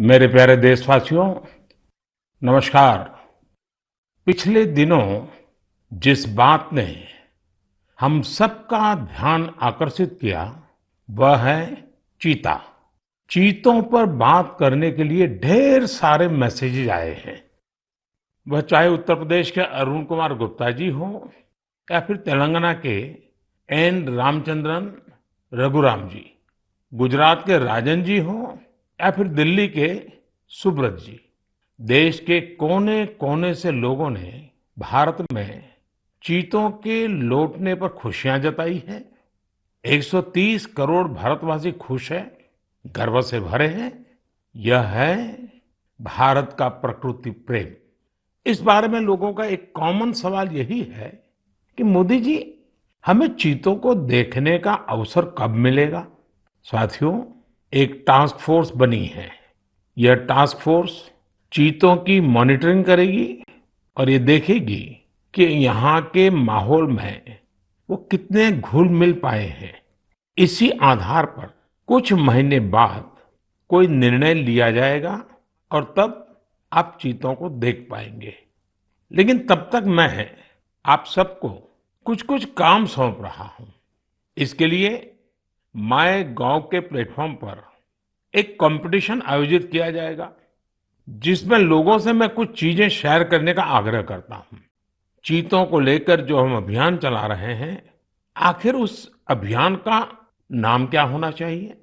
मेरे प्यारे देशवासियों, नमस्कार। पिछले दिनों जिस बात ने हम सबका ध्यान आकर्षित किया, वह है चीता। चीतों पर बात करने के लिए ढेर सारे मैसेजेस आए हैं। वह चाहे उत्तर प्रदेश के अरुण कुमार गुप्ता जी हो या फिर तेलंगाना के एन रामचंद्रन रघुराम जी, गुजरात के राजन जी हो या फिर दिल्ली के सुब्रत जी। देश के कोने कोने से लोगों ने भारत में चीतों के लौटने पर खुशियां जताई है। 130 करोड़ भारतवासी खुश है, गर्व से भरे हैं। यह है भारत का प्रकृति प्रेम। इस बारे में लोगों का एक कॉमन सवाल यही है कि मोदी जी, हमें चीतों को देखने का अवसर कब मिलेगा। साथियों, एक टास्क फोर्स बनी है। यह टास्क फोर्स चीतों की मॉनिटरिंग करेगी और ये देखेगी कि यहाँ के माहौल में वो कितने घुल मिल पाए हैं। इसी आधार पर कुछ महीने बाद कोई निर्णय लिया जाएगा और तब आप चीतों को देख पाएंगे। लेकिन तब तक मैं आप सबको कुछ कुछ काम सौंप रहा हूं। इसके लिए माय गॉव के प्लेटफॉर्म पर एक कंपटीशन आयोजित किया जाएगा, जिसमें लोगों से मैं कुछ चीजें शेयर करने का आग्रह करता हूं। चीतों को लेकर जो हम अभियान चला रहे हैं, आखिर उस अभियान का नाम क्या होना चाहिए?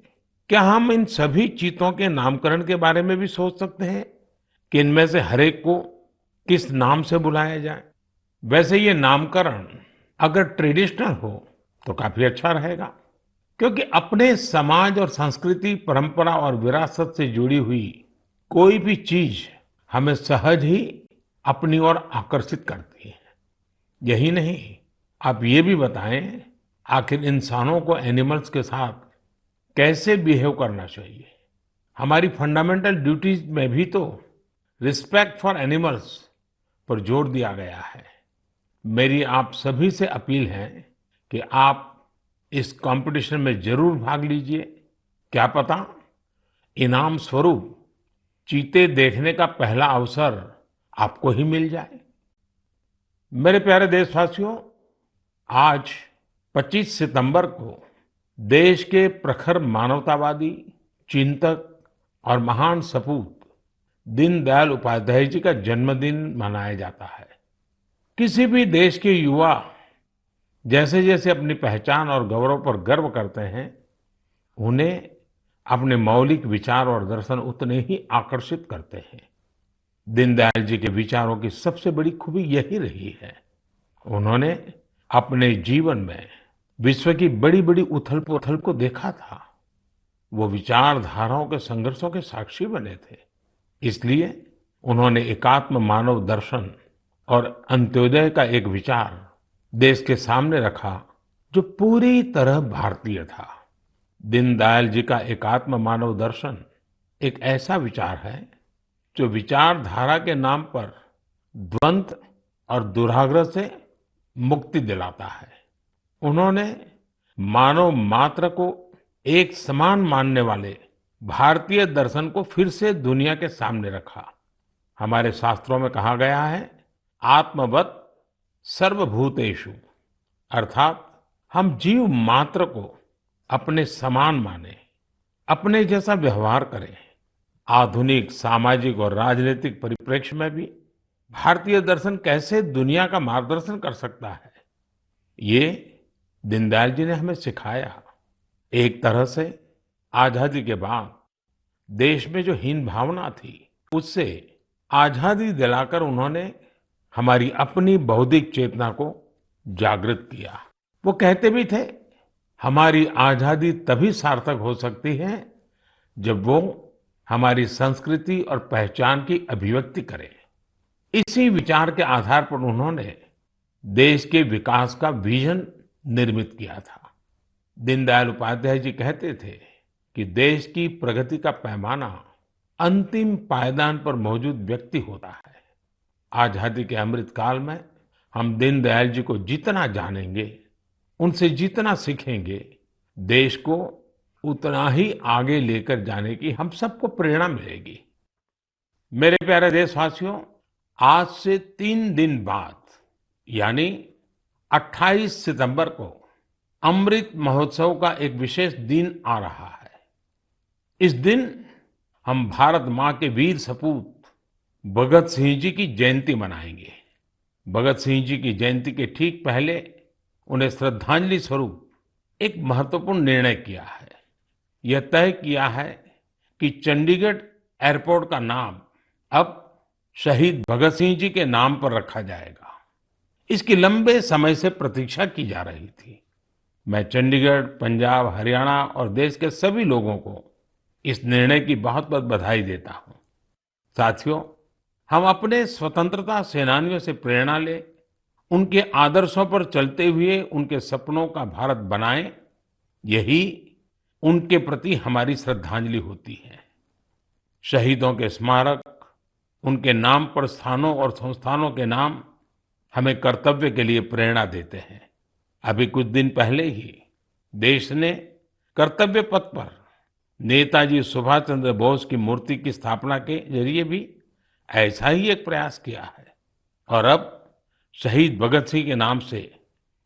क्या हम इन सभी चीतों के नामकरण के बारे में भी सोच सकते हैं कि इनमें से हर एक को किस नाम से बुलाया जाए? वैसे ये नामकरण अगर ट्रेडिशनल हो तो काफी अच्छा रहेगा, क्योंकि अपने समाज और संस्कृति, परंपरा और विरासत से जुड़ी हुई कोई भी चीज हमें सहज ही अपनी ओर आकर्षित करती है। यही नहीं, आप ये भी बताएं, आखिर इंसानों को एनिमल्स के साथ कैसे बिहेव करना चाहिए। हमारी फंडामेंटल ड्यूटीज में भी तो रिस्पेक्ट फॉर एनिमल्स पर जोर दिया गया है। मेरी आप सभी से अपील है कि आप इस कंपटीशन में जरूर भाग लीजिए। क्या पता इनाम स्वरूप चीते देखने का पहला अवसर आपको ही मिल जाए। मेरे प्यारे देशवासियों, आज 25 सितंबर को देश के प्रखर मानवतावादी, चिंतक और महान सपूत दीनदयाल उपाध्याय जी का जन्मदिन मनाया जाता है। किसी भी देश के युवा जैसे जैसे अपनी पहचान और गौरव पर गर्व करते हैं, उन्हें अपने मौलिक विचार और दर्शन उतने ही आकर्षित करते हैं। दीनदयाल जी के विचारों की सबसे बड़ी खूबी यही रही है, उन्होंने अपने जीवन में विश्व की बड़ी बड़ी उथल पुथल को देखा था। वो विचारधाराओं के संघर्षों के साक्षी बने थे। इसलिए उन्होंने एकात्म मानव दर्शन और अंत्योदय का एक विचार देश के सामने रखा, जो पूरी तरह भारतीय था। दीनदयाल जी का एकात्म मानव दर्शन एक ऐसा विचार है जो विचारधारा के नाम पर द्वंद्व और दुराग्रह से मुक्ति दिलाता है। उन्होंने मानव मात्र को एक समान मानने वाले भारतीय दर्शन को फिर से दुनिया के सामने रखा। हमारे शास्त्रों में कहा गया है, आत्मवत् सर्वभूतेषु, अर्थात हम जीव मात्र को अपने समान माने, अपने जैसा व्यवहार करें। आधुनिक सामाजिक और राजनीतिक परिप्रेक्ष्य में भी भारतीय दर्शन कैसे दुनिया का मार्गदर्शन कर सकता है, ये दीनदयाल जी ने हमें सिखाया। एक तरह से आजादी के बाद देश में जो हीन भावना थी, उससे आजादी दिलाकर उन्होंने हमारी अपनी बौद्धिक चेतना को जागृत किया। वो कहते भी थे, हमारी आजादी तभी सार्थक हो सकती है जब वो हमारी संस्कृति और पहचान की अभिव्यक्ति करे। इसी विचार के आधार पर उन्होंने देश के विकास का विजन निर्मित किया था। दीनदयाल उपाध्याय जी कहते थे कि देश की प्रगति का पैमाना अंतिम पायदान पर मौजूद व्यक्ति होता है। आजादी के अमृत काल में हम दीनदयाल जी को जितना जानेंगे, उनसे जितना सीखेंगे, देश को उतना ही आगे लेकर जाने की हम सबको प्रेरणा मिलेगी। मेरे प्यारे देशवासियों, आज से 3 दिन बाद यानी 28 सितंबर को अमृत महोत्सव का एक विशेष दिन आ रहा है। इस दिन हम भारत माँ के वीर सपूत भगत सिंह जी की जयंती मनाएंगे। भगत सिंह जी की जयंती के ठीक पहले उन्हें श्रद्धांजलि स्वरूप एक महत्वपूर्ण निर्णय किया है। यह तय किया है कि चंडीगढ़ एयरपोर्ट का नाम अब शहीद भगत सिंह जी के नाम पर रखा जाएगा। इसकी लंबे समय से प्रतीक्षा की जा रही थी। मैं चंडीगढ़, पंजाब, हरियाणा और देश के सभी लोगों को इस निर्णय की बहुत बहुत बधाई देता हूं। साथियों, हम अपने स्वतंत्रता सेनानियों से प्रेरणा लें, उनके आदर्शों पर चलते हुए उनके सपनों का भारत बनाएं, यही उनके प्रति हमारी श्रद्धांजलि होती है। शहीदों के स्मारक, उनके नाम पर स्थानों और संस्थानों के नाम हमें कर्तव्य के लिए प्रेरणा देते हैं। अभी कुछ दिन पहले ही देश ने कर्तव्य पथ पर नेताजी सुभाष चंद्र बोस की मूर्ति की स्थापना के जरिए भी ऐसा ही एक प्रयास किया है। और अब शहीद भगत सिंह के नाम से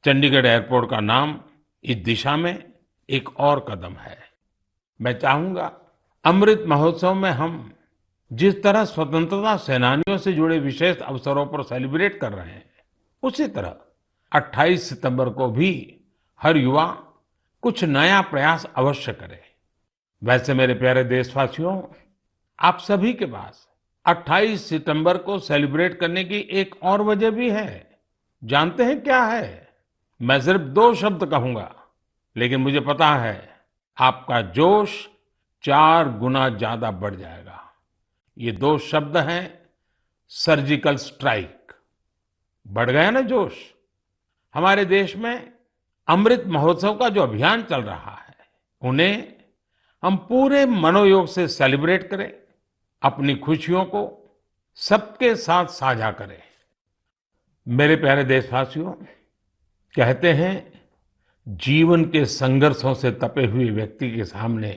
चंडीगढ़ एयरपोर्ट का नाम इस दिशा में एक और कदम है। मैं चाहूंगा अमृत महोत्सव में हम जिस तरह स्वतंत्रता सेनानियों से जुड़े विशेष अवसरों पर सेलिब्रेट कर रहे हैं, उसी तरह 28 सितंबर को भी हर युवा कुछ नया प्रयास अवश्य करे। वैसे मेरे प्यारे देशवासियों, आप सभी के पास 28 सितंबर को सेलिब्रेट करने की एक और वजह भी है। जानते हैं क्या है? मैं सिर्फ 2 शब्द कहूंगा, लेकिन मुझे पता है आपका जोश 4 गुना ज्यादा बढ़ जाएगा। ये 2 शब्द हैं सर्जिकल स्ट्राइक। बढ़ गया ना जोश? हमारे देश में अमृत महोत्सव का जो अभियान चल रहा है, उन्हें हम पूरे मनोयोग से सेलिब्रेट करें, अपनी खुशियों को सबके साथ साझा करें। मेरे प्यारे देशवासियों, कहते हैं जीवन के संघर्षों से तपे हुए व्यक्ति के सामने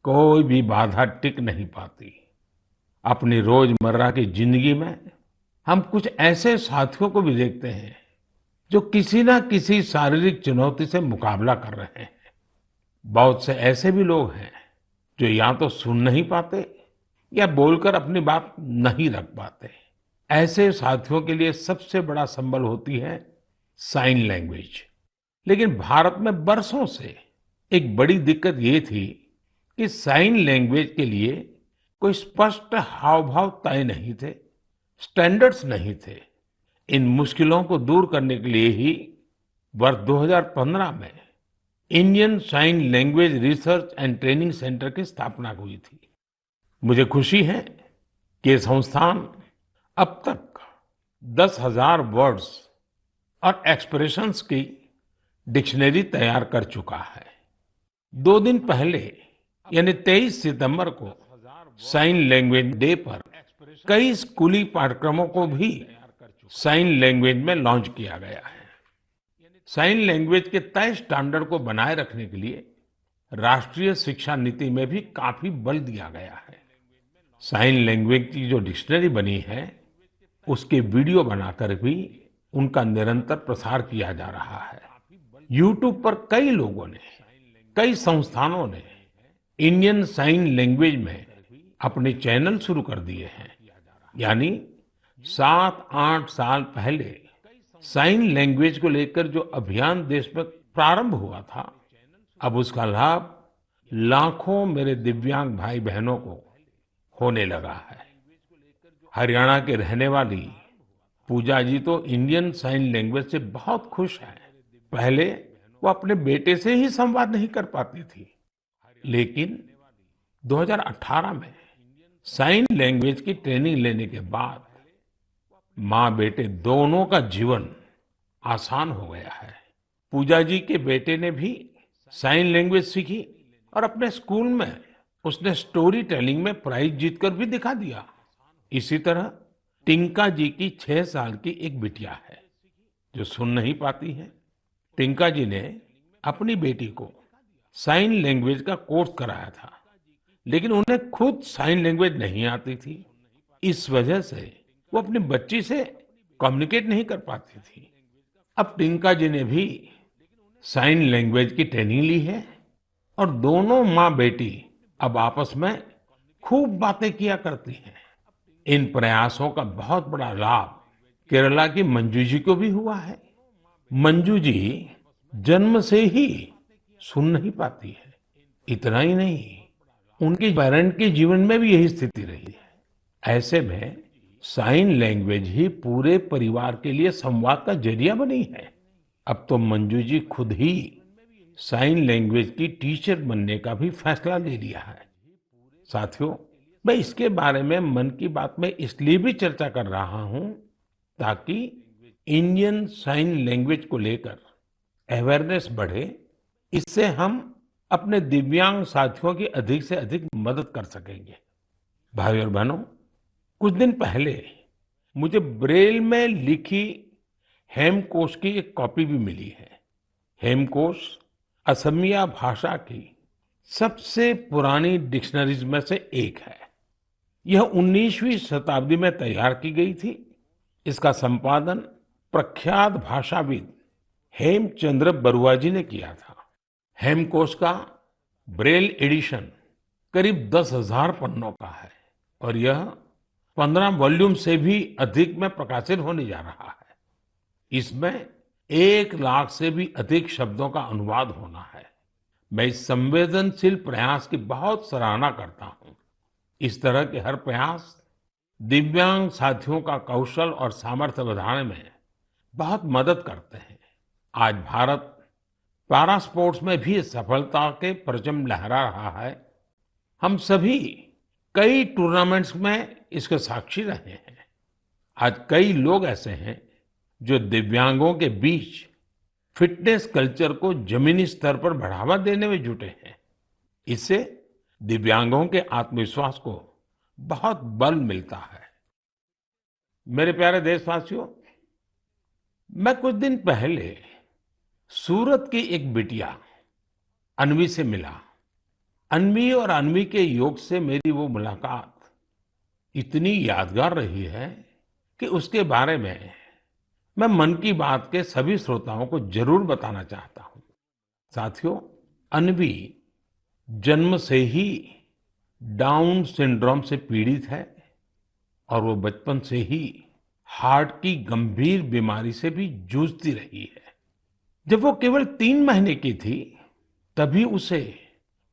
कोई भी बाधा टिक नहीं पाती। अपनी रोजमर्रा की जिंदगी में हम कुछ ऐसे साथियों को भी देखते हैं जो किसी ना किसी शारीरिक चुनौती से मुकाबला कर रहे हैं। बहुत से ऐसे भी लोग हैं जो या तो सुन नहीं पाते या बोलकर अपनी बात नहीं रख पाते। ऐसे साथियों के लिए सबसे बड़ा संबल होती है साइन लैंग्वेज। लेकिन भारत में बरसों से एक बड़ी दिक्कत ये थी कि साइन लैंग्वेज के लिए कोई स्पष्ट हाव भाव तय नहीं थे, स्टैंडर्ड्स नहीं थे। इन मुश्किलों को दूर करने के लिए ही वर्ष 2015 में Indian sign language research and training centre की स्थापना हुई थी। मुझे खुशी है कि ये संस्थान अब तक 10,000 वर्ड्स और एक्सप्रेशंस की डिक्शनरी तैयार कर चुका है। 2 दिन पहले यानी 23 सितंबर को साइन लैंग्वेज डे पर कई स्कूली पाठ्यक्रमों को भी साइन लैंग्वेज में लॉन्च किया गया है। साइन लैंग्वेज के तय स्टैंडर्ड को बनाए रखने के लिए राष्ट्रीय शिक्षा नीति में भी काफी बल दिया गया है। साइन लैंग्वेज की जो डिक्शनरी बनी है, उसके वीडियो बनाकर भी उनका निरंतर प्रसार किया जा रहा है। YouTube पर कई लोगों ने, कई संस्थानों ने इंडियन साइन लैंग्वेज में अपने चैनल शुरू कर दिए हैं। यानी 7-8 साल पहले साइन लैंग्वेज को लेकर जो अभियान देश में प्रारंभ हुआ था, अब उसका लाभ लाखों मेरे दिव्यांग भाई बहनों को होने लगा है। हरियाणा के रहने वाली पूजा जी तो इंडियन साइन लैंग्वेज से बहुत खुश हैं। पहले वो अपने बेटे से ही संवाद नहीं कर पाती थी, लेकिन 2018 में साइन लैंग्वेज की ट्रेनिंग लेने के बाद माँ बेटे दोनों का जीवन आसान हो गया है। पूजा जी के बेटे ने भी साइन लैंग्वेज सीखी और अपने स्कूल में उसने स्टोरी टेलिंग में प्राइज जीतकर भी दिखा दिया। इसी तरह टिंका जी की 6 साल की एक बिटिया है जो सुन नहीं पाती है। टिंका जी ने अपनी बेटी को साइन लैंग्वेज का कोर्स कराया था, लेकिन उन्हें खुद साइन लैंग्वेज नहीं आती थी। इस वजह से वो अपनी बच्ची से कम्युनिकेट नहीं कर पाती थी। अब टिंका जी ने भी साइन लैंग्वेज की ट्रेनिंग ली है और दोनों माँ बेटी अब आपस में खूब बातें किया करती हैं। इन प्रयासों का बहुत बड़ा लाभ केरला की मंजू जी को भी हुआ है। मंजू जी जन्म से ही सुन नहीं पाती है। इतना ही नहीं, उनके पेरेंट के जीवन में भी यही स्थिति रही है। ऐसे में साइन लैंग्वेज ही पूरे परिवार के लिए संवाद का जरिया बनी है। अब तो मंजू जी खुद ही साइन लैंग्वेज की टीचर बनने का भी फैसला ले लिया है। साथियों, मैं इसके बारे में मन की बात में इसलिए भी चर्चा कर रहा हूं ताकि इंडियन साइन लैंग्वेज को लेकर अवेयरनेस बढ़े। इससे हम अपने दिव्यांग साथियों की अधिक से अधिक मदद कर सकेंगे। भाइयों और बहनों, कुछ दिन पहले मुझे ब्रेल में लिखी हेमकोश की एक कॉपी भी मिली है। हेमकोश असमिया भाषा की सबसे पुरानी डिक्शनरीज में से एक है। यह 19वीं शताब्दी में तैयार की गई थी। इसका संपादन प्रख्यात भाषाविद हेमचंद्र बरुआ जी ने किया था। हेमकोश का ब्रेल एडिशन करीब 10,000 पन्नों का है और यह 15 वॉल्यूम से भी अधिक में प्रकाशित होने जा रहा है। इसमें 1 लाख से भी अधिक शब्दों का अनुवाद होना है। मैं इस संवेदनशील प्रयास की बहुत सराहना करता हूं। इस तरह के हर प्रयास दिव्यांग साथियों का कौशल और सामर्थ्य बढ़ाने में बहुत मदद करते हैं। आज भारत पैरा स्पोर्ट्स में भी सफलता के परचम लहरा रहा है। हम सभी कई टूर्नामेंट्स में इसके साक्षी रहे हैं। आज कई लोग ऐसे हैं जो दिव्यांगों के बीच फिटनेस कल्चर को जमीनी स्तर पर बढ़ावा देने में जुटे हैं। इससे दिव्यांगों के आत्मविश्वास को बहुत बल मिलता है। मेरे प्यारे देशवासियों, मैं कुछ दिन पहले सूरत की एक बिटिया अन्वी से मिला। अन्वी और अन्वी के योग से मेरी वो मुलाकात इतनी यादगार रही है कि उसके बारे में मैं मन की बात के सभी श्रोताओं को जरूर बताना चाहता हूं। साथियों, अन्वी जन्म से ही डाउन सिंड्रोम से पीड़ित है और वो बचपन से ही हार्ट की गंभीर बीमारी से भी जूझती रही है। जब वो केवल 3 महीने की थी, तभी उसे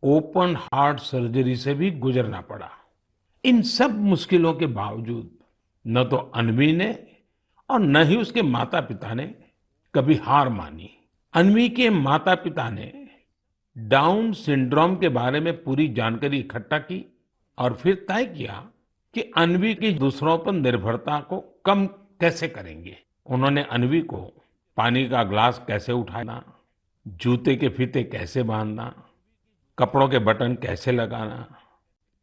ओपन हार्ट सर्जरी से भी गुजरना पड़ा। इन सब मुश्किलों के बावजूद न तो अन्वी ने और न ही उसके माता पिता ने कभी हार मानी। अन्वी के माता पिता ने डाउन सिंड्रोम के बारे में पूरी जानकारी इकट्ठा की और फिर तय किया कि अन्वी की दूसरों पर निर्भरता को कम कैसे करेंगे। उन्होंने अन्वी को पानी का ग्लास कैसे उठाना, जूते के फीते कैसे बांधना, कपड़ों के बटन कैसे लगाना,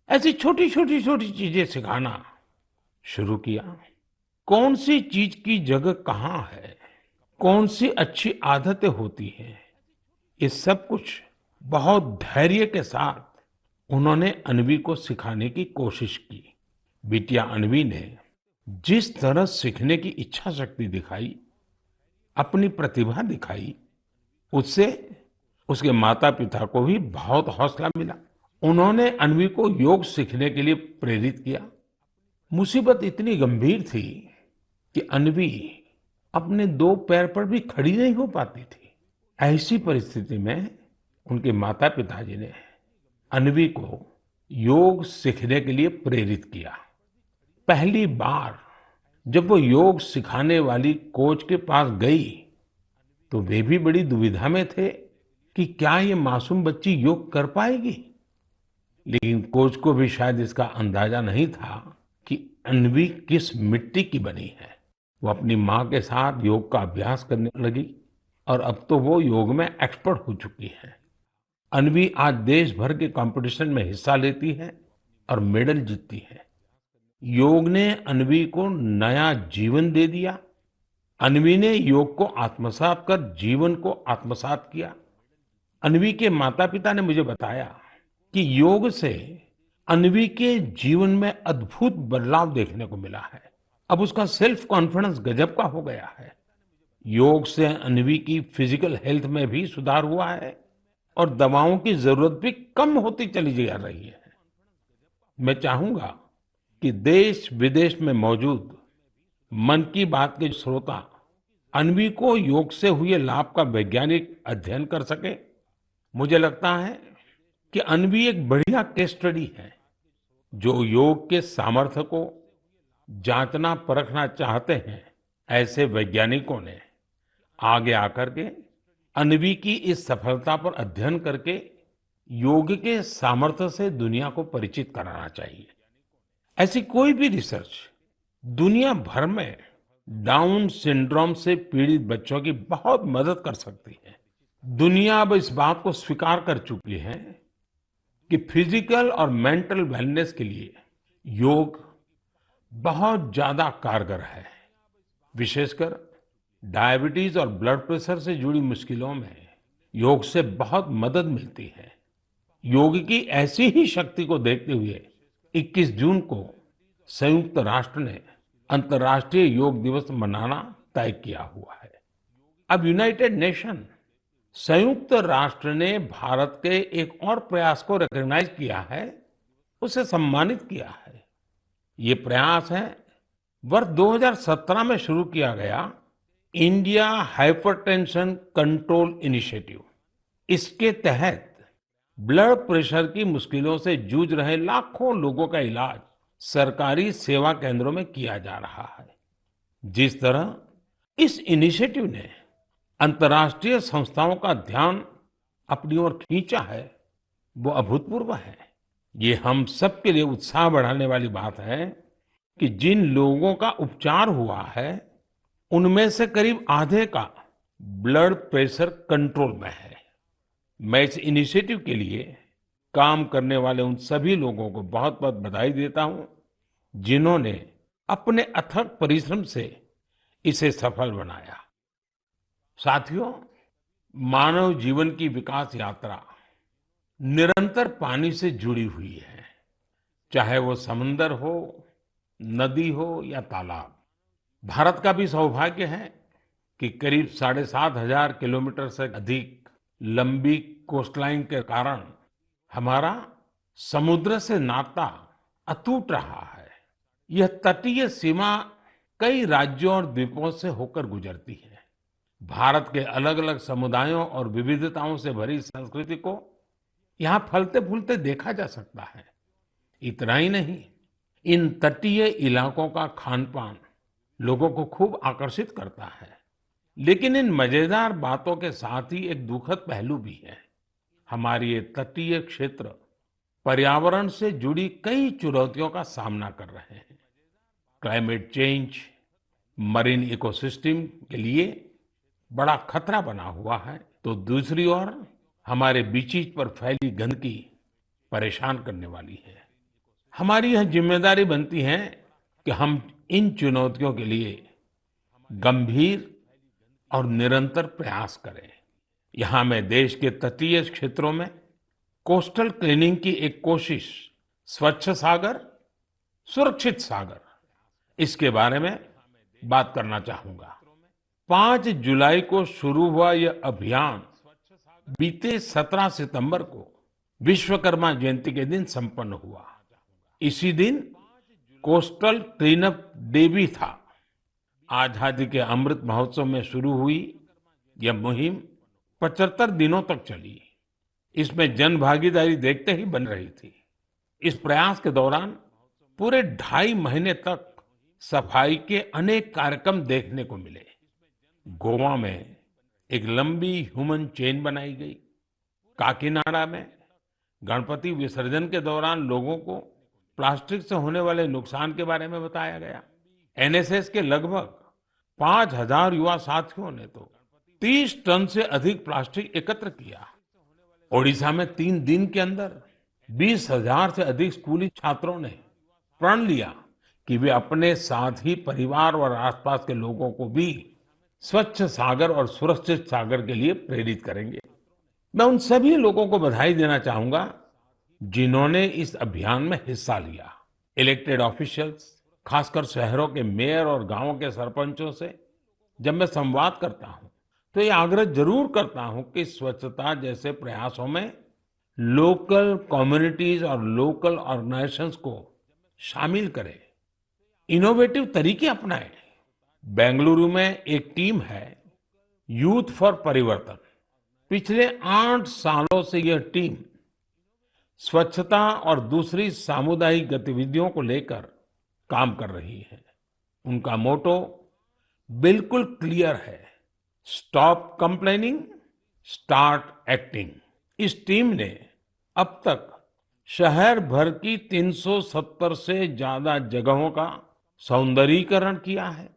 ऐसी छोटी छोटी चीजें सिखाना शुरू किया। कौन सी चीज की जगह कहाँ है, कौन सी अच्छी आदतें होती हैं, ये सब कुछ बहुत धैर्य के साथ उन्होंने अन्वी को सिखाने की कोशिश की। बिटिया अन्वी ने जिस तरह सीखने की इच्छा शक्ति दिखाई, अपनी प्रतिभा दिखाई, उससे उसके माता पिता को भी बहुत हौसला मिला। उन्होंने अन्वी को योग सीखने के लिए प्रेरित किया। मुसीबत इतनी गंभीर थी कि अन्वी अपने 2 पैर पर भी खड़ी नहीं हो पाती थी। ऐसी परिस्थिति में उनके माता पिताजी ने अन्वी को योग सीखने के लिए प्रेरित किया। पहली बार जब वो योग सिखाने वाली कोच के पास गई तो वे भी बड़ी दुविधा में थे कि क्या ये मासूम बच्ची योग कर पाएगी। लेकिन कोच को भी शायद इसका अंदाजा नहीं था कि अन्वी किस मिट्टी की बनी है। वो अपनी माँ के साथ योग का अभ्यास करने लगी और अब तो वो योग में एक्सपर्ट हो चुकी है। अन्वी आज देश भर के कंपटीशन में हिस्सा लेती है और मेडल जीतती है। योग ने अन्वी को नया जीवन दे दिया। अन्वी ने योग को आत्मसात कर जीवन को आत्मसात किया। अन्वी के माता पिता ने मुझे बताया कि योग से अन्वी के जीवन में अद्भुत बदलाव देखने को मिला है। अब उसका सेल्फ कॉन्फिडेंस गजब का हो गया है। योग से अन्वी की फिजिकल हेल्थ में भी सुधार हुआ है और दवाओं की जरूरत भी कम होती चली जा रही है। मैं चाहूंगा कि देश विदेश में मौजूद मन की बात के श्रोता अन्वी को योग से हुए लाभ का वैज्ञानिक अध्ययन कर सके। मुझे लगता है कि अन्वी एक बढ़िया केस स्टडी है जो योग के सामर्थ्य को जांचना परखना चाहते हैं। ऐसे वैज्ञानिकों ने आगे आकर के अन्वी की इस सफलता पर अध्ययन करके योग के सामर्थ्य से दुनिया को परिचित कराना चाहिए। ऐसी कोई भी रिसर्च दुनिया भर में डाउन सिंड्रोम से पीड़ित बच्चों की बहुत मदद कर सकती है। दुनिया अब इस बात को स्वीकार कर चुकी है कि फिजिकल और मेंटल वेलनेस के लिए योग बहुत ज्यादा कारगर है। विशेषकर डायबिटीज और ब्लड प्रेशर से जुड़ी मुश्किलों में योग से बहुत मदद मिलती है। योग की ऐसी ही शक्ति को देखते हुए 21 जून को संयुक्त राष्ट्र ने अंतर्राष्ट्रीय योग दिवस मनाना तय किया हुआ है। अब यूनाइटेड नेशन संयुक्त राष्ट्र ने भारत के एक और प्रयास को रिकॉग्नाइज किया है, उसे सम्मानित किया है। ये प्रयास है वर्ष 2017 में शुरू किया गया इंडिया हाइपरटेंशन कंट्रोल इनिशिएटिव। इसके तहत ब्लड प्रेशर की मुश्किलों से जूझ रहे लाखों लोगों का इलाज सरकारी सेवा केंद्रों में किया जा रहा है। जिस तरह इस इनिशिएटिव ने अंतर्राष्ट्रीय संस्थाओं का ध्यान अपनी ओर खींचा है, वो अभूतपूर्व है। ये हम सबके लिए उत्साह बढ़ाने वाली बात है कि जिन लोगों का उपचार हुआ है उनमें से करीब आधे का ब्लड प्रेशर कंट्रोल में है। मैं इस इनिशिएटिव के लिए काम करने वाले उन सभी लोगों को बहुत बहुत बधाई देता हूं जिन्होंने अपने अथक परिश्रम से इसे सफल बनाया। साथियों, मानव जीवन की विकास यात्रा निरंतर पानी से जुड़ी हुई है, चाहे वो समंदर हो, नदी हो या तालाब। भारत का भी सौभाग्य है कि करीब 7,500 किलोमीटर से अधिक लंबी कोस्टलाइन के कारण हमारा समुद्र से नाता अटूट रहा है। यह तटीय सीमा कई राज्यों और द्वीपों से होकर गुजरती है। भारत के अलग अलग समुदायों और विविधताओं से भरी संस्कृति को यहाँ फलते फूलते देखा जा सकता है। इतना ही नहीं, इन तटीय इलाकों का खान पान लोगों को खूब आकर्षित करता है। लेकिन इन मजेदार बातों के साथ ही एक दुखद पहलू भी है। हमारे ये तटीय क्षेत्र पर्यावरण से जुड़ी कई चुनौतियों का सामना कर रहे हैं। क्लाइमेट चेंज मरीन इकोसिस्टम के लिए बड़ा खतरा बना हुआ है, तो दूसरी ओर हमारे बीचीज पर फैली गंदगी परेशान करने वाली है। हमारी यह जिम्मेदारी बनती है कि हम इन चुनौतियों के लिए गंभीर और निरंतर प्रयास करें। यहाँ मैं देश के तटीय क्षेत्रों में कोस्टल क्लीनिंग की एक कोशिश स्वच्छ सागर सुरक्षित सागर, इसके बारे में बात करना चाहूंगा। 5 जुलाई को शुरू हुआ यह अभियान बीते 17 सितंबर को विश्वकर्मा जयंती के दिन संपन्न हुआ। इसी दिन कोस्टल क्लीनअप डे भी था। आजादी के अमृत महोत्सव में शुरू हुई यह मुहिम 75 दिनों तक चली। इसमें जन भागीदारी देखते ही बन रही थी। इस प्रयास के दौरान पूरे 2.5 महीने तक सफाई के अनेक कार्यक्रम देखने को मिले। गोवा में एक लंबी ह्यूमन चेन बनाई गई। काकीनाडा में गणपति विसर्जन के दौरान लोगों को प्लास्टिक से होने वाले नुकसान के बारे में बताया गया। एनएसएस के लगभग 5,000 युवा साथियों ने तो 30 टन से अधिक प्लास्टिक एकत्र किया। ओडिशा में 3 दिन के अंदर 20,000 से अधिक स्कूली छात्रों ने प्रण लिया कि वे अपने साथ ही परिवार और आसपास के लोगों को भी स्वच्छ सागर और सुरक्षित सागर के लिए प्रेरित करेंगे। मैं उन सभी लोगों को बधाई देना चाहूंगा जिन्होंने इस अभियान में हिस्सा लिया। इलेक्टेड ऑफिशियल्स, खासकर शहरों के मेयर और गांवों के सरपंचों से जब मैं संवाद करता हूं, तो ये आग्रह जरूर करता हूं कि स्वच्छता जैसे प्रयासों में लोकल कम्युनिटीज और लोकल ऑर्गेनाइजेशंस को शामिल करें, इनोवेटिव तरीके अपनाएं। बेंगलुरु में एक टीम है, यूथ फॉर परिवर्तन। पिछले 8 सालों से यह टीम स्वच्छता और दूसरी सामुदायिक गतिविधियों को लेकर काम कर रही है। उनका मोटो बिल्कुल क्लियर है, स्टॉप कंप्लेनिंग, स्टार्ट एक्टिंग। इस टीम ने अब तक शहर भर की 370 से ज्यादा जगहों का सौंदर्यीकरण किया है।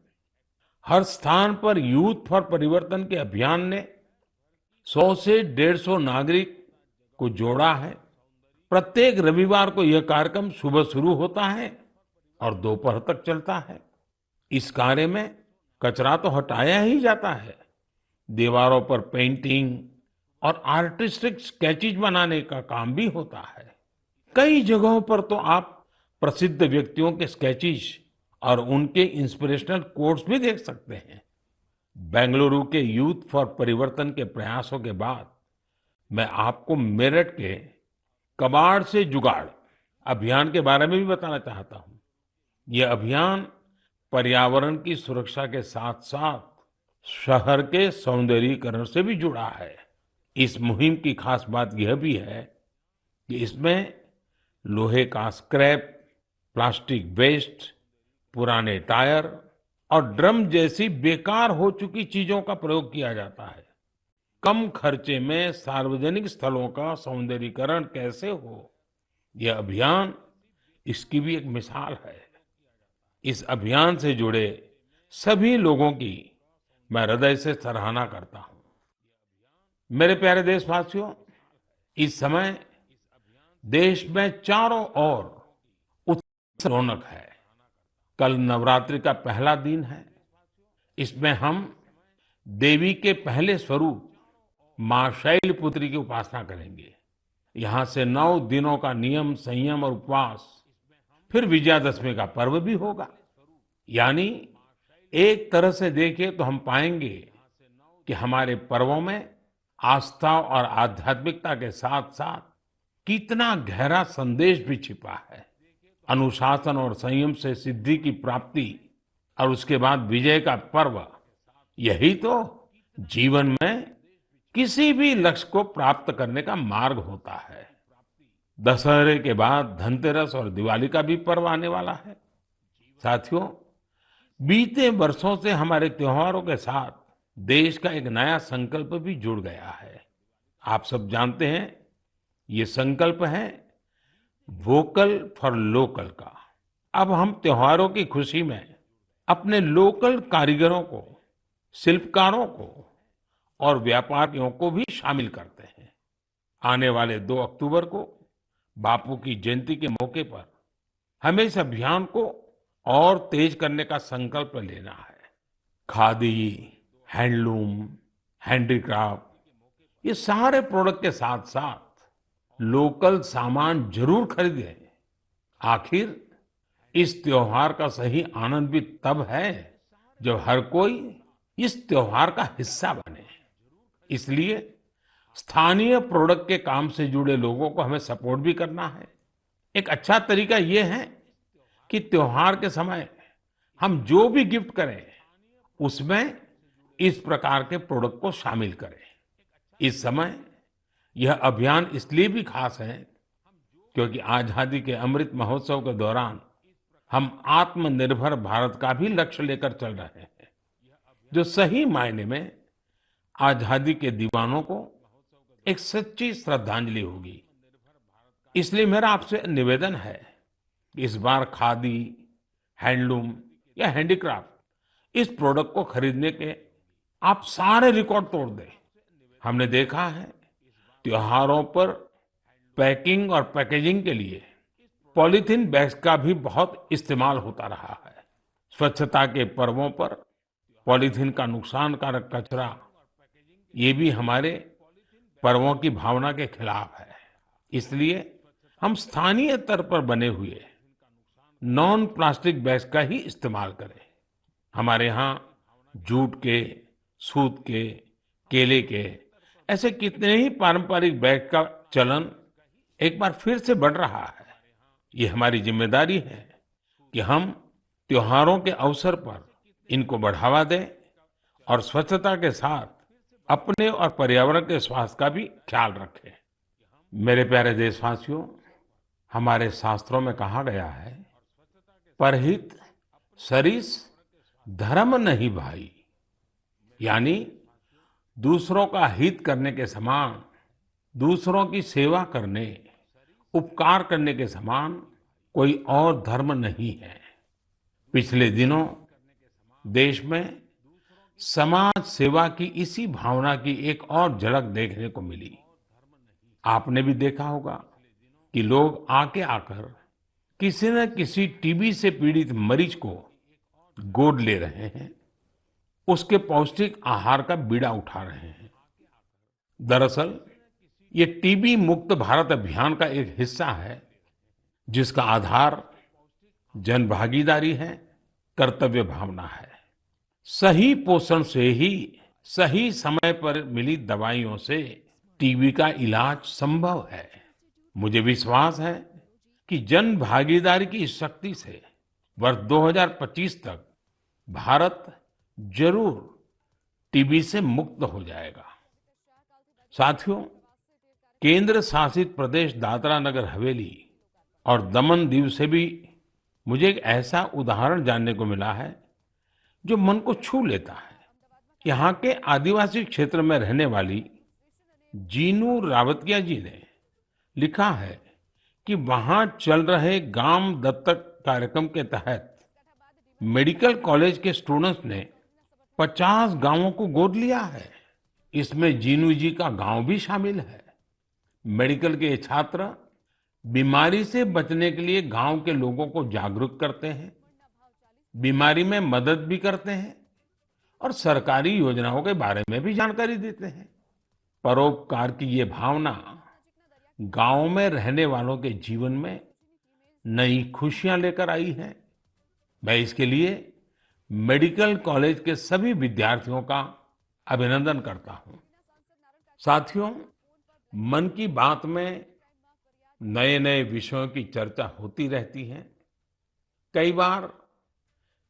हर स्थान पर यूथ फॉर परिवर्तन के अभियान ने 100 से 150 नागरिक को जोड़ा है। प्रत्येक रविवार को यह कार्यक्रम सुबह शुरू होता है और दोपहर तक चलता है। इस कार्य में कचरा तो हटाया ही जाता है, दीवारों पर पेंटिंग और आर्टिस्टिक स्केचेस बनाने का काम भी होता है। कई जगहों पर तो आप प्रसिद्ध व्यक्तियों के स्केचेस और उनके इंस्पिरेशनल कोट्स भी देख सकते हैं। बेंगलुरु के यूथ फॉर परिवर्तन के प्रयासों के बाद मैं आपको मेरठ के कबाड़ से जुगाड़ अभियान के बारे में भी बताना चाहता हूँ। यह अभियान पर्यावरण की सुरक्षा के साथ साथ शहर के सौंदर्यीकरण से भी जुड़ा है। इस मुहिम की खास बात यह भी है कि इसमें लोहे का स्क्रैप, प्लास्टिक वेस्ट, पुराने टायर और ड्रम जैसी बेकार हो चुकी चीजों का प्रयोग किया जाता है। कम खर्चे में सार्वजनिक स्थलों का सौंदर्यीकरण कैसे हो, यह अभियान इसकी भी एक मिसाल है। इस अभियान से जुड़े सभी लोगों की मैं हृदय से सराहना करता हूं। मेरे प्यारे देशवासियों, इस समय देश में चारों ओर उत्सव रौनक है। कल नवरात्रि का पहला दिन है। इसमें हम देवी के पहले स्वरूप मां शैलपुत्री की उपासना करेंगे। यहाँ से 9 दिनों का नियम, संयम और उपवास, फिर विजयादशमी का पर्व भी होगा। यानी एक तरह से देखें तो हम पाएंगे कि हमारे पर्वों में आस्था और आध्यात्मिकता के साथ साथ कितना गहरा संदेश भी छिपा है। अनुशासन और संयम से सिद्धि की प्राप्ति और उसके बाद विजय का पर्व, यही तो जीवन में किसी भी लक्ष्य को प्राप्त करने का मार्ग होता है। दशहरे के बाद धनतेरस और दिवाली का भी पर्व आने वाला है। साथियों, बीते वर्षों से हमारे त्योहारों के साथ देश का एक नया संकल्प भी जुड़ गया है। आप सब जानते हैं, ये संकल्प है वोकल फॉर लोकल का। अब हम त्योहारों की खुशी में अपने लोकल कारीगरों को, शिल्पकारों को और व्यापारियों को भी शामिल करते हैं। आने वाले 2 अक्टूबर को बापू की जयंती के मौके पर हमें इस अभियान को और तेज करने का संकल्प लेना है। खादी, हैंडलूम, हैंडीक्राफ्ट, ये सारे प्रोडक्ट के साथ साथ लोकल सामान जरूर खरीदें। आखिर इस त्योहार का सही आनंद भी तब है जब हर कोई इस त्योहार का हिस्सा बने। इसलिए स्थानीय प्रोडक्ट के काम से जुड़े लोगों को हमें सपोर्ट भी करना है। एक अच्छा तरीका ये है कि त्योहार के समय हम जो भी गिफ्ट करें, उसमें इस प्रकार के प्रोडक्ट को शामिल करें। इस समय यह अभियान इसलिए भी खास है क्योंकि आजादी के अमृत महोत्सव के दौरान हम आत्मनिर्भर भारत का भी लक्ष्य लेकर चल रहे हैं, जो सही मायने में आजादी के दीवानों को एक सच्ची श्रद्धांजलि होगी। इसलिए मेरा आपसे निवेदन है कि इस बार खादी, हैंडलूम या हैंडीक्राफ्ट इस प्रोडक्ट को खरीदने के आप सारे रिकॉर्ड तोड़ दें। हमने देखा है त्योहारों पर पैकिंग और पैकेजिंग के लिए पॉलीथीन बैग्स का भी बहुत इस्तेमाल होता रहा है। स्वच्छता के पर्वों पर पॉलीथीन का नुकसानकारक कचरा, ये भी हमारे पर्वों की भावना के खिलाफ है। इसलिए हम स्थानीय स्तर पर बने हुए नॉन प्लास्टिक बैग्स का ही इस्तेमाल करें। हमारे यहाँ जूट के, सूत के, केले के ऐसे कितने ही पारंपरिक बैग का चलन एक बार फिर से बढ़ रहा है। ये हमारी जिम्मेदारी है कि हम त्योहारों के अवसर पर इनको बढ़ावा दें और स्वच्छता के साथ अपने और पर्यावरण के स्वास्थ्य का भी ख्याल रखें। मेरे प्यारे देशवासियों, हमारे शास्त्रों में कहा गया है, परहित सरिस धर्म नहीं भाई। यानी दूसरों का हित करने के समान, दूसरों की सेवा करने, उपकार करने के समान कोई और धर्म नहीं है। पिछले दिनों देश में समाज सेवा की इसी भावना की एक और झलक देखने को मिली। आपने भी देखा होगा कि लोग आके आकर किसी न किसी टीबी से पीड़ित मरीज को गोद ले रहे हैं, उसके पौष्टिक आहार का बीड़ा उठा रहे हैं। दरअसल ये टीबी मुक्त भारत अभियान का एक हिस्सा है, जिसका आधार जन भागीदारी है, कर्तव्य भावना है। सही पोषण से ही सही समय पर मिली दवाइयों से टीबी का इलाज संभव है। मुझे विश्वास है कि जन भागीदारी की इस शक्ति से वर्ष 2025 तक भारत जरूर टीबी से मुक्त हो जाएगा। साथियों, केंद्र शासित प्रदेश दादरा नगर हवेली और दमन दीव से भी मुझे एक ऐसा उदाहरण जानने को मिला है जो मन को छू लेता है। यहाँ के आदिवासी क्षेत्र में रहने वाली जीनू रावतिया जी ने लिखा है कि वहां चल रहे गांव दत्तक कार्यक्रम के तहत मेडिकल कॉलेज के स्टूडेंट्स ने 50 गांवों को गोद लिया है। इसमें जीनू जी का गांव भी शामिल है। मेडिकल के ये छात्र बीमारी से बचने के लिए गांव के लोगों को जागरूक करते हैं, बीमारी में मदद भी करते हैं और सरकारी योजनाओं के बारे में भी जानकारी देते हैं। परोपकार की ये भावना गांव में रहने वालों के जीवन में नई खुशियां लेकर आई है। मैं इसके लिए मेडिकल कॉलेज के सभी विद्यार्थियों का अभिनंदन करता हूं। साथियों, मन की बात में नए नए विषयों की चर्चा होती रहती है। कई बार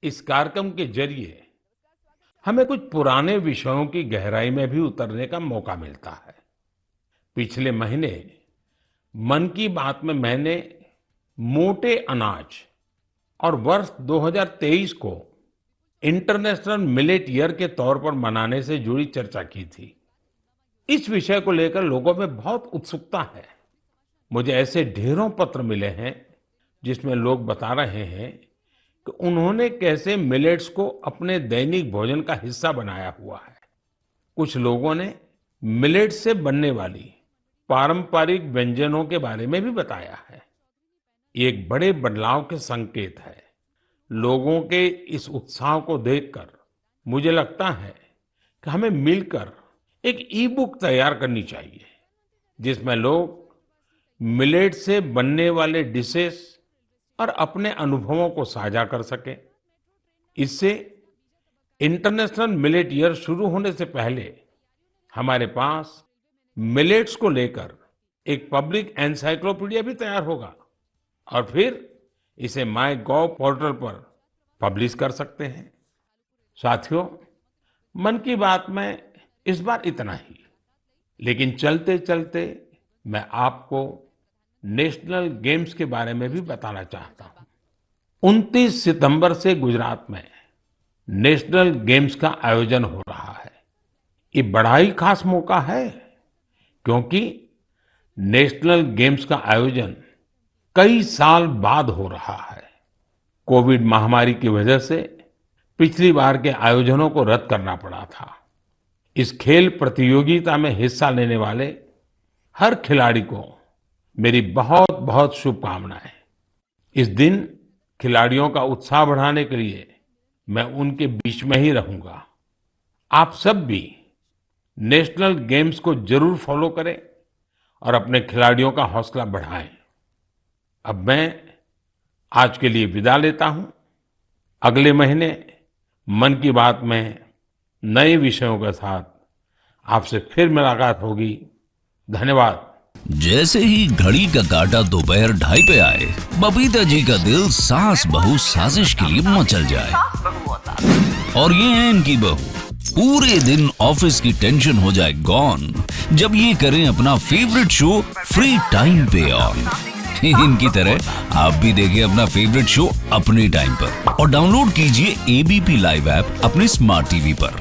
इस कार्यक्रम के जरिए हमें कुछ पुराने विषयों की गहराई में भी उतरने का मौका मिलता है। पिछले महीने मन की बात में मैंने मोटे अनाज और वर्ष 2023 को इंटरनेशनल मिलेट ईयर के तौर पर मनाने से जुड़ी चर्चा की थी। इस विषय को लेकर लोगों में बहुत उत्सुकता है। मुझे ऐसे ढेरों पत्र मिले हैं जिसमें लोग बता रहे हैं कि उन्होंने कैसे मिलेट्स को अपने दैनिक भोजन का हिस्सा बनाया हुआ है। कुछ लोगों ने मिलेट से बनने वाली पारंपरिक व्यंजनों के बारे में भी बताया है। ये एक बड़े बदलाव के संकेत है। लोगों के इस उत्साह को देखकर मुझे लगता है कि हमें मिलकर एक ई बुक तैयार करनी चाहिए, जिसमें लोग मिलेट से बनने वाले डिशेस और अपने अनुभवों को साझा कर सकें। इससे इंटरनेशनल मिलेट ईयर शुरू होने से पहले हमारे पास मिलेट्स को लेकर एक पब्लिक एनसाइक्लोपीडिया भी तैयार होगा और फिर इसे माय गॉव पोर्टल पर पब्लिश कर सकते हैं। साथियों, मन की बात में इस बार इतना ही, लेकिन चलते चलते मैं आपको नेशनल गेम्स के बारे में भी बताना चाहता हूं। 29 सितंबर से गुजरात में नेशनल गेम्स का आयोजन हो रहा है। ये बड़ा ही खास मौका है, क्योंकि नेशनल गेम्स का आयोजन कई साल बाद हो रहा है। कोविड महामारी की वजह से पिछली बार के आयोजनों को रद्द करना पड़ा था। इस खेल प्रतियोगिता में हिस्सा लेने वाले हर खिलाड़ी को मेरी बहुत बहुत शुभकामनाएं। इस दिन खिलाड़ियों का उत्साह बढ़ाने के लिए मैं उनके बीच में ही रहूंगा। आप सब भी नेशनल गेम्स को जरूर फॉलो करें और अपने खिलाड़ियों का हौसला बढ़ाएं। अब मैं आज के लिए विदा लेता हूं। अगले महीने मन की बात में नए विषयों के साथ आपसे फिर मुलाकात होगी। धन्यवाद। जैसे ही घड़ी का काटा दोपहर 2:30 पे आए, बबीता जी का दिल सास बहू साजिश के लिए मचल जाए। और ये है इनकी बहू, पूरे दिन ऑफिस की टेंशन हो जाए गॉन जब ये करें अपना फेवरेट शो फ्री टाइम पे ऑन। इनकी तरह आप भी देखें अपना फेवरेट शो अपने टाइम पर और डाउनलोड कीजिए एबीपी लाइव ऐप अपने स्मार्ट टीवी पर।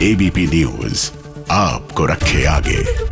एबीपी न्यूज आपको रखे आगे।